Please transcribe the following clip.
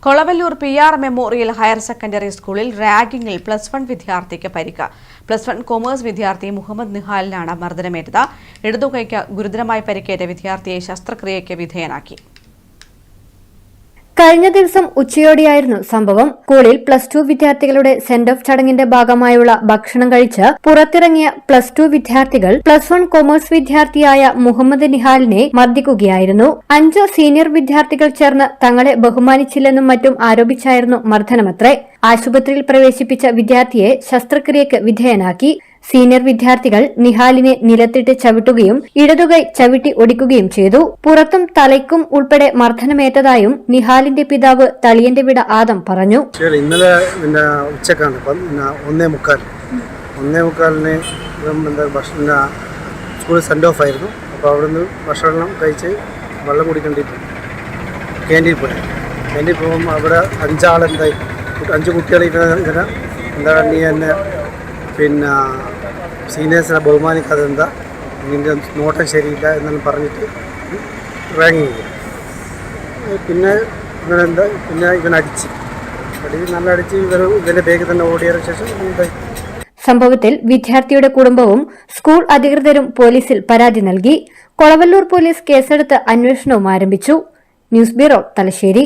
Kolavallur PR memorial higher secondary സ്കൂളിൽ റാഗിംഗിൽ +1 വിദ്യാർത്ഥിക്ക് പരിക്ക്. +1 കൊമേഴ്സ് വിദ്യാർത്ഥി മുഹമ്മദ് നിഹാലിനാണ് മർദ്ദനമേറ്റത്. ഇടതുകൈക്ക് ഗുരുതരമായി പരിക്കേറ്റ വിദ്യാർത്ഥിയെ ശസ്ത്രക്രിയയ്ക്ക് വിധേയനാക്കി. കഴിഞ്ഞ ദിവസം ഉച്ചയോടെയായിരുന്നു സംഭവം. സ്കൂളിൽ +2 വിദ്യാർത്ഥികളുടെ സെന്റ് ഓഫ് ചടങ്ങിന്റെ ഭാഗമായുള്ള ഭക്ഷണം കഴിച്ച് പുറത്തിറങ്ങിയ +2 വിദ്യാർത്ഥികൾ +1 കൊമേഴ്സ് വിദ്യാർത്ഥിയായ മുഹമ്മദ് നിഹാലിനെ മർദ്ദിക്കുകയായിരുന്നു. 5 സീനിയർ വിദ്യാർത്ഥികൾ ചേർന്ന് തങ്ങളെ ബഹുമാനിച്ചില്ലെന്നും മറ്റും ആരോപിച്ചായിരുന്നു മർദ്ദനമത്രേ. ആശുപത്രിയിൽ പ്രവേശിപ്പിച്ച വിദ്യാർത്ഥിയെ ശസ്ത്രക്രിയയ്ക്ക് വിധേയനാക്കി. സീനിയർ വിദ്യാർത്ഥികൾ നിഹാലിനെ നിലത്തിട്ട് ചവിട്ടുകയും ഇടതുകൈ ചവിട്ടി ഒടിക്കുകയും ചെയ്തു. പുറത്തും തലയ്ക്കും ഉൾപ്പെടെ മർദ്ദനമേറ്റതായും നിഹാലിന്റെ പിതാവ് തളിയന്റെ വിട ആദം പറഞ്ഞു. ഇന്നലെ ഉച്ചക്കാണ് 1:15 ഭക്ഷണം സ്കൂളിൽ സെൻഡ് ഓഫ് ആയിരുന്നു. അപ്പോൾ അവിടുന്ന് ഭക്ഷണം കഴിച്ച് വെള്ളം കുടിക്കേണ്ടിട്ട് ക്യാൻറ്റീനിൽ പോകുമ്പോൾ അവിടെ 5 കുട്ടികൾ ഇങ്ങനെ നീ എന്നെ പിന്നെ സീനിയേഴ്സിനെ ബഹുമാനിക്കാതെ നിൻ്റെ നോട്ടം ശരിയില്ല എന്നെല്ലാം പറഞ്ഞിട്ട് റാങ്ക് ചെയ്തു. പിന്നെ ഇവനടിച്ച് നല്ല അടിച്ച് ഇവൻ്റെ ബാഗിൽ തന്നെ ഓടിയതിനു ശേഷം ഉണ്ടായി. സംഭവത്തിൽ വിദ്യാർത്ഥിയുടെ കുടുംബവും സ്കൂൾ അധികൃതരും പോലീസിൽ പരാതി നൽകി. കൊളവല്ലൂർ പോലീസ് കേസെടുത്ത് അന്വേഷണവും ആരംഭിച്ചു. News bureau, Thalassery.